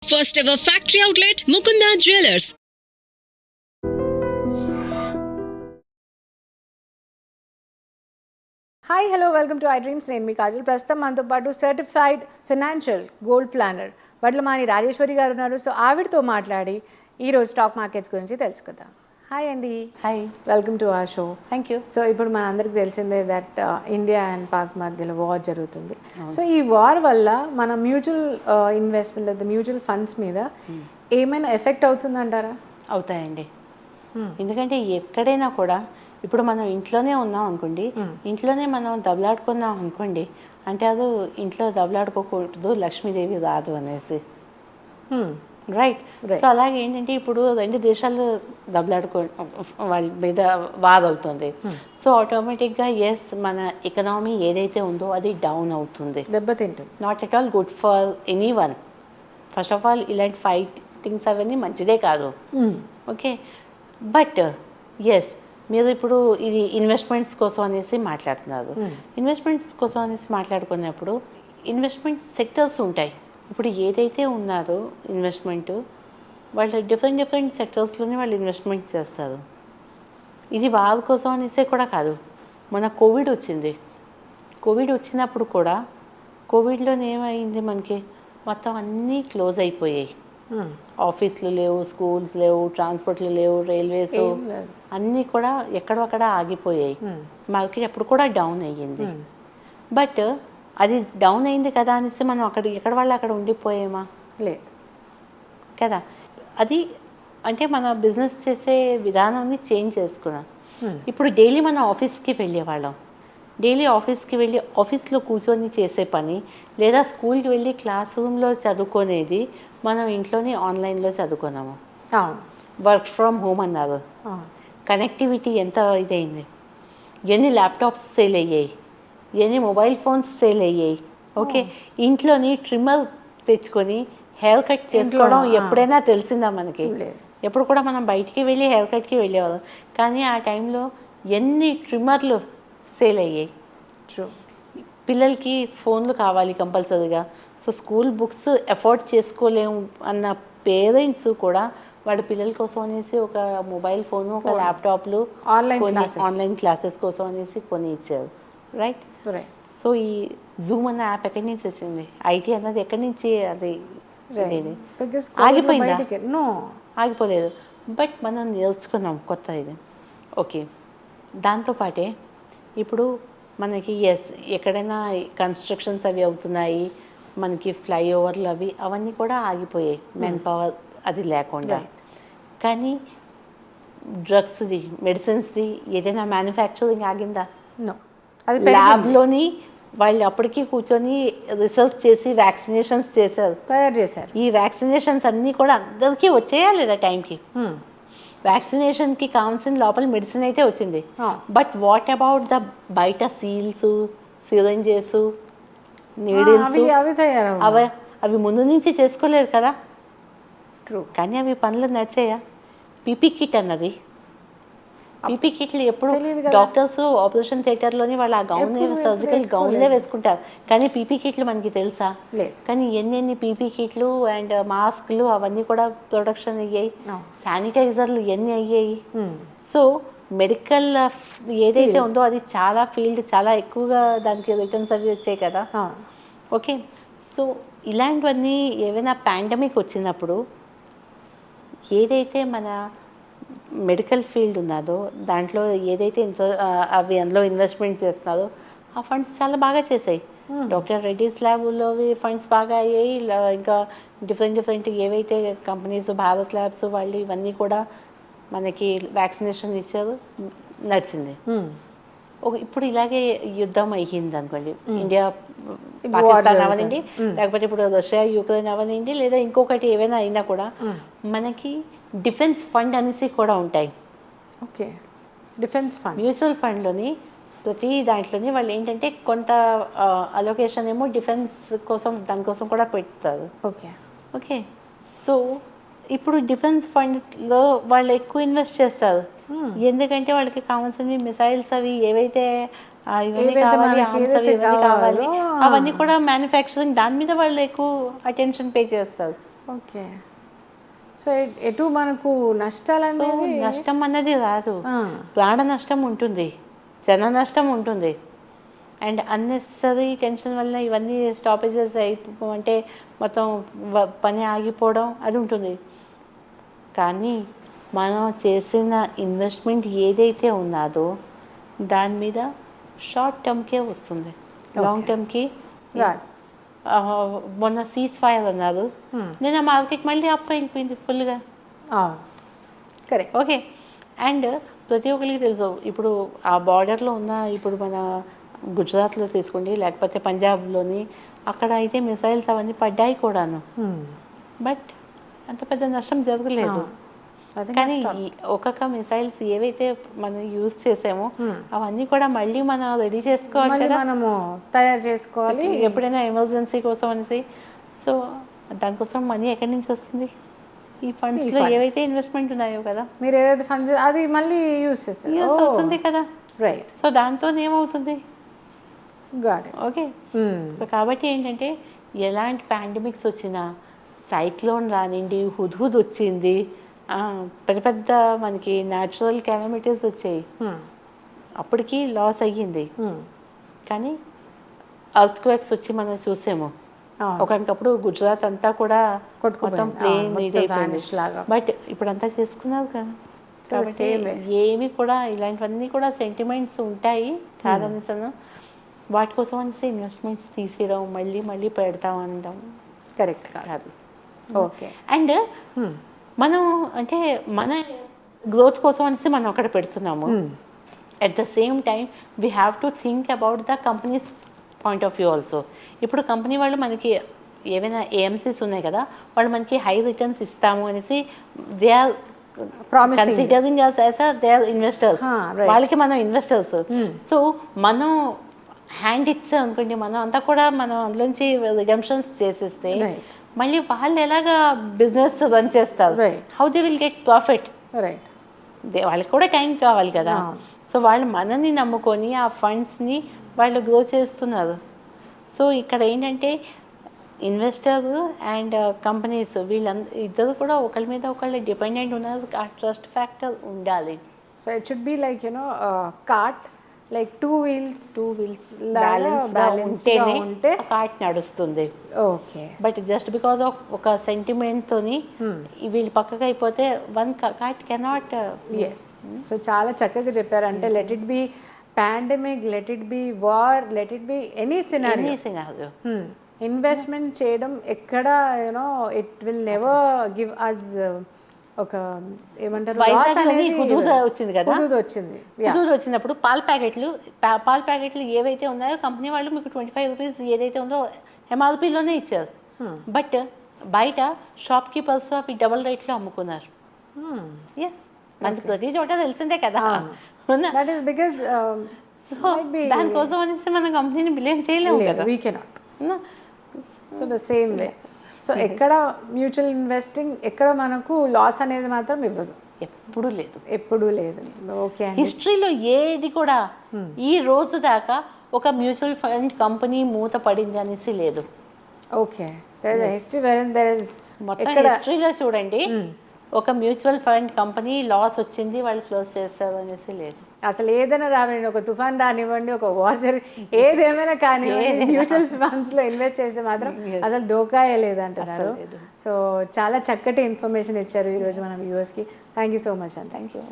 First ever factory outlet, Mukunda Jewelers. Hi hello welcome to I dreams. నేను మీ కాజల్. ప్రస్తుతం మనతో పాటు certified financial gold planner Vadlamani Rajeswari garu ఉన్నారు. సో ఆవిడతో మాట్లాడి ఈరోజు స్టాక్ మార్కెట్స్ గురించి తెలుసుకుందాం. హాయ్ అండి. Hi, welcome to our show. Thank you. So ఇప్పుడు మన అందరికి తెలిసిందే దట్ ఇండియా అండ్ పాక్ మధ్యలో వార్ జరుగుతుంది. సో ఈ వార్ వల్ల మన మ్యూచువల్ ఇన్వెస్ట్మెంట్ లేదా మ్యూచువల్ ఫండ్స్ మీద ఏమైనా ఎఫెక్ట్ అవుతుందంటారా? అవుతాయండి. ఎందుకంటే ఎక్కడైనా కూడా ఇప్పుడు మనం ఇంట్లోనే ఉన్నాం అనుకోండి, ఇంట్లోనే మనం దెబ్బలాడుకున్నాం అనుకోండి, అంటే అది ఇంట్లో దెబ్బలాడుకోకూడదు, లక్ష్మీదేవి రాదు అనేసి, రైట్? సో అలాగే ఏంటంటే ఇప్పుడు రెండు దేశాలు దెబ్బలాడుకో వాళ్ళ మీద వార్ అవుతుంది. సో ఆటోమేటిక్గా ఎస్, మన ఎకనామీ ఏదైతే ఉందో అది డౌన్ అవుతుంది, దెబ్బతింటుంది. Not at all good for any one. First of all ఇలాంటి ఫైటింగ్స్ అవన్నీ మంచిదే కాదు. ఓకే, బట్ ఎస్, మీరు ఇప్పుడు ఇది ఇన్వెస్ట్మెంట్స్ కోసం అనేసి మాట్లాడుతున్నారు. ఇన్వెస్ట్మెంట్స్ కోసం అనేసి మాట్లాడుకున్నప్పుడు ఇన్వెస్ట్మెంట్ సెక్టర్స్ ఉంటాయి. ఇప్పుడు ఏదైతే ఉన్నారో ఇన్వెస్ట్మెంట్, వాళ్ళు డిఫరెంట్ సెక్టర్స్లోనే వాళ్ళు ఇన్వెస్ట్మెంట్ చేస్తారు. ఇది వాళ్ళ కోసం అనేసే కూడా కాదు. మన కోవిడ్ వచ్చినప్పుడు కూడా కోవిడ్లో ఏమైంది, మనకి మొత్తం అన్నీ క్లోజ్ అయిపోయాయి. ఆఫీసులు లేవు, స్కూల్స్ లేవు, ట్రాన్స్పోర్ట్లు లేవు, రైల్వేస్ అన్నీ కూడా ఎక్కడొక్కడ ఆగిపోయాయి. మార్కెట్ ఎప్పుడు కూడా డౌన్ అయ్యింది. బట్ అది డౌన్ అయింది కదా అనేసి మనం ఎక్కడ వాళ్ళు అక్కడ ఉండిపోయామా? లేదు కదా. అది అంటే మన బిజినెస్ చేసే విధానాన్ని చేంజ్ చేసుకున్నాం. ఇప్పుడు డైలీ మనం ఆఫీస్కి వెళ్ళేవాళ్ళం. డైలీ ఆఫీస్కి వెళ్ళి ఆఫీస్లో కూర్చొని చేసే పని, లేదా స్కూల్కి వెళ్ళి క్లాస్ రూమ్లో చదువుకునేది మనం ఇంట్లోనే ఆన్లైన్లో చదువుకున్నాము. వర్క్ ఫ్రమ్ హోమ్ అన్నారు. కనెక్టివిటీ ఎంత ఇదైంది, ఎన్ని ల్యాప్టాప్స్ సేల్ అయ్యాయి, ఎన్ని మొబైల్ ఫోన్స్ సేల్ అయ్యాయి. ఓకే, ఇంట్లోని ట్రిమ్మర్ తెచ్చుకొని హెయిర్ కట్ చేసుకోవడం ఎప్పుడైనా తెలిసిందా మనకి? ఎప్పుడు కూడా మనం బయటికి వెళ్ళి హెయిర్ కట్కి వెళ్ళేవాళ్ళం, కానీ ఆ టైంలో ఎన్ని ట్రిమ్మర్లు సేల్ అయ్యాయి. పిల్లలకి ఫోన్లు కావాలి కంపల్సరీగా. సో స్కూల్ బుక్స్ ఎఫోర్డ్ చేసుకోలేము అన్న పేరెంట్స్ కూడా వాళ్ళ పిల్లల కోసం అనేసి ఒక మొబైల్ ఫోను, ఒక ల్యాప్టాప్లు, ఆన్లైన్ క్లాసెస్ కోసం అనేసి కొని ఇచ్చారు, రైట్? సో ఈ జూమ్ అన్న యాప్ ఎక్కడి నుంచి వచ్చింది? ఐటీ అన్నది ఎక్కడి నుంచి అది ఆగిపోయిందా? ఆగిపోలేదు, బట్ మనం నేర్చుకున్నాం కొత్త ఇది. ఓకే, దాంతోపాటే ఇప్పుడు మనకి ఎస్, ఎక్కడైనా కన్స్ట్రక్షన్స్ అవి అవుతున్నాయి, మనకి ఫ్లైఓవర్లు అవన్నీ కూడా ఆగిపోయాయి, మెన్ పవర్ అది లేకుండా. కానీ డ్రగ్స్ది, మెడిసిన్స్ది ఏదైనా మ్యానుఫ్యాక్చరింగ్ ఆగిందా? ల్యాబ్లోని వాళ్ళు అప్పటికి కూర్చొని రీసెర్చ్ చేసి వ్యాక్సినేషన్స్ తయారు చేశారు. ఈ వ్యాక్సినేషన్స్ అన్నీ కూడా అందరికీ వచ్చేయా లేదా టైంకి? వ్యాక్సినేషన్కి కావాల్సిన లోపల మెడిసిన్ అయితే వచ్చింది, బట్ వాట్ అబౌట్ ద బయట సీల్స్, సిరంజెస్, నీడిల్స్ అవి ముందు నుంచి చేసుకోలేదు కదా. కానీ అవి పనులు నడిచాయా? పీపీ కిట్ అన్నది, పీపీ కిట్లు ఎప్పుడు డాక్టర్స్ ఆపరేషన్ థియేటర్లోని వాళ్ళు ఆ గౌన్, సర్జికల్ గౌన్లే వేసుకుంటారు, కానీ పీపీ కిట్లు మనకి తెలుసా? కానీ ఎన్ని పీపీ కిట్లు అండ్ మాస్క్లు అవన్నీ కూడా ప్రొడక్షన్ అయ్యాయి, శానిటైజర్లు ఎన్ని అయ్యాయి. సో మెడికల్ ఏదైతే ఉందో అది చాలా ఫీల్డ్, చాలా ఎక్కువగా దానికి రిటర్న్స్ అవి వచ్చాయి కదా. ఓకే, సో ఇలాంటివన్నీ ఏవైనా పాండమిక్ వచ్చినప్పుడు ఏదైతే మన మెడికల్ ఫీల్డ్ ఉన్నదో దాంట్లో ఏదైతే అవి అందులో ఇన్వెస్ట్మెంట్ చేస్తున్నారో ఆ ఫండ్స్ చాలా బాగా చేసాయి. డాక్టర్ రెడ్డిస్ ల్యాబ్లో ఫండ్స్ బాగా అయ్యాయి. ఇంకా డిఫరెంట్ ఏవైతే కంపెనీస్, భారత్ ల్యాబ్స్ వాళ్ళు ఇవన్నీ కూడా మనకి వ్యాక్సినేషన్ ఇచ్చారు, నడిచింది. ఇప్పుడు ఇలాగే యుద్ధం అయ్యింది అనుకోండి, ఇండియా పాకిస్తాన్ అవనండి, లేకపోతే ఇప్పుడు రష్యా యుక్రెయిన్ అవనండి, లేదా ఇంకొకటి ఏవైనా అయినా కూడా మనకి డిఫెన్స్ ఫండ్ అనేసి కూడా ఉంటాయి. ఓకే, డిఫెన్స్ ఫండ్, మ్యూచువల్ ఫండ్లోని ప్రతి దాంట్లోని వాళ్ళు ఏంటంటే కొంత అలొకేషన్ ఏమో డిఫెన్స్ కోసం, దానికోసం కూడా పెడతారు. ఓకే, సో ఇప్పుడు డిఫెన్స్ ఫండ్లో వాళ్ళు ఎక్కువ ఇన్వెస్ట్ చేస్తారు, ఎందుకంటే వాళ్ళకి కావాల్సినవి మిసైల్స్ అవి ఏవైతే కావాలి అవన్నీ కూడా మ్యానుఫ్యాక్చరింగ్ దాని మీద వాళ్ళు ఎక్కువ అటెన్షన్ పే చేస్తారు. ఓకే. సో ఎటు మనకు నష్టాలు సో అనేవి నష్టం అన్నది రాదు, ప్రాణ నష్టం ఉంటుంది, జన నష్టం ఉంటుంది. అండ్ అన్నెసరీ టెన్షన్ వల్ల ఇవన్నీ స్టాపేజెస్ అంటే మొత్తం పని ఆగిపోవడం అది ఉంటుంది. కానీ మనం చేసిన ఇన్వెస్ట్మెంట్ ఏదైతే ఉన్నదో దాని మీద షార్ట్ టర్మ్కే వస్తుంది, లాంగ్ టర్మ్కి రాదు. మొన్న సీజ్ ఫైర్ అన్నారు, నేను ఆ మార్కెట్ మళ్ళీ అప్ అయిపోయింది ఫుల్గా. కరెక్ట్. ఓకే. అండ్ ప్రతి ఒక్కరికి తెలుసు, ఇప్పుడు ఆ బార్డర్లో ఉన్న, ఇప్పుడు మన గుజరాత్లో తీసుకోండి, లేకపోతే పంజాబ్లోని, అక్కడ అయితే మిసైల్స్ అవన్నీ పడ్డాయి కూడాను, బట్ అంత పెద్ద నష్టం జరగలేదు. కానీ ఒక్కొక్క మిసైల్స్ ఏవైతే మనం యూజ్ చేసామో అవన్నీ కూడా మళ్ళీ మనం రెడీ చేసుకోవాలి కదా, మనము తయారు చేసుకోవాలి ఎప్పుడైనా ఎమర్జెన్సీ కోసం అనేసి. సో దానికోసం మనీ ఎక్కడి నుంచి వస్తుంది? ఈ ఫండ్స్లో ఏవైతే ఇన్వెస్ట్మెంట్ ఉన్నాయో కదా, మీరు ఏదైతే ఫండ్స్ అది మళ్ళీ యూజ్ చేస్తారు, యూజ్ అవుతుంది కదా. రైట్. సో దాంతో ఏమవుతుంది? ఓకే. సో కాబట్టి ఏంటంటే ఎలాంటి పాండమిక్స్ వచ్చినా, సైక్లోన్ రానిండి, హుద్హుద్ వచ్చింది, పెద్ద పెద్ద మనకి న్యాచురల్ కెలామిటీస్ వచ్చాయి, అప్పటికి లాస్ అయ్యింది. కానీ అర్త్క్వేక్స్ వచ్చి మనం చూసాము, ఒకనకప్పుడు గుజరాత్ అంతా కూడా మొత్తం ప్లేన్ అయిపోయింది. బట్ ఇప్పుడు అంతా చేసుకున్నారు కదా. కాబట్టి ఏమి కూడా ఇలాంటివన్నీ కూడా సెంటిమెంట్స్ ఉంటాయి కాదనిసాను, వాటి కోసం అనేసి ఇన్వెస్ట్మెంట్స్ తీసేయడం, మళ్ళీ మళ్ళీ పెడతాం అనడం కరెక్ట్ కాదు. ఓకే. అండ్ మనం అంటే మన గ్రోత్ కోసం అనేసి మనం అక్కడ పెడుతున్నాము. At the same time we have to think about the companies point of view also. ఇప్పుడు కంపెనీ వాళ్ళు మనకి ఏవైనా ఏఎంసీస్ ఉన్నాయి కదా, వాళ్ళు మనకి హై రిటర్న్స్ ఇస్తాము అనేసి they are considering us as they are investors. వాళ్ళకి మనం ఇన్వెస్టర్స్. సో మనం హ్యాండ్ ఇచ్చాం అనుకోండి, మనం అంతా కూడా మనం అందులోంచి రిడెంప్షన్స్ చేసేస్తే మళ్ళీ వాళ్ళు ఎలాగా బిజినెస్ రన్ చేస్తారు, how they will get profit? Right. వాళ్ళకి కూడా టైం కావాలి కదా. సో వాళ్ళు మనల్ని నమ్ముకొని ఆ ఫండ్స్ని వాళ్ళు గ్రో చేస్తున్నారు. సో ఇక్కడ ఏంటంటే ఇన్వెస్టర్ అండ్ కంపెనీస్ ఇద్దరు కూడా ఒకళ్ళ మీద ఒకళ్ళు డిపెండెంట్ ఉన్నారు. ఆ ట్రస్ట్ ఫ్యాక్టర్ ఉండాలి. So it should be like cart, like two wheels ఉంటే కార్ట్ నడుస్తుంది. Okay. But just because of ఒక సెంటిమెంట్ తోని వీళ్ళు పక్కకు అయిపోతే one cart cannot. Yes. So చాలా చక్కగా చెప్పారు. అంటే let it be pandemic, let it be war, let it be any scenario, investment చేయడం ఎక్కడ it will never give us ఒక ఏమంటారు వచ్చింది కదా, వచ్చినప్పుడు పాల ప్యాకెట్లు ఏవైతే ఉన్నాయో కంపెనీ వాళ్ళు మీకు 25 రూపీస్ ఏదైతే ఉందో ఎంఆర్పీలోనే ఇచ్చారు. బట్ బయట షాప్ కీపర్స్ అవి డబుల్ రేట్లో అమ్ముకున్నారు. ఎస్, మనకి ప్రతి చోట తెలిసిందే కదా. దానికోసం అనేసి మన కంపెనీని బ్లేమ్ చేయలేము కదా. We cannot. So the same way, so ఎక్కడ మ్యూచువల్ ఇన్వెస్టింగ్ ఎక్కడ మనకు లాస్ అనేది మాత్రం ఇవ్వదు, ఎప్పుడూ లేదు. ఓకే. హిస్టరీలో ఏది కూడా ఈ రోజు దాకా ఒక మ్యూచువల్ ఫండ్ కంపెనీ మూత పడింది అనేసి లేదు. ఓకే. హిస్టరీలో చూడండి, ఒక మ్యూచువల్ ఫండ్ కంపెనీ లాస్ వచ్చింది, వాళ్ళు క్లోజ్ చేస్తారు అనేసి లేదు. అసలు ఏదైనా రావండి, ఒక తుఫాన్ రానివ్వండి, ఒక వాటర్ ఏదేమైనా కానివ్వండి, మ్యూచువల్ ఫండ్స్లో ఇన్వెస్ట్ చేస్తే మాత్రం అసలు డోకాయే లేదంటున్నారు. సో చాలా చక్కటి ఇన్ఫర్మేషన్ ఇచ్చారు ఈరోజు మన వ్యూవర్స్కి. థ్యాంక్ యూ సో మచ్ అండి. Thank you.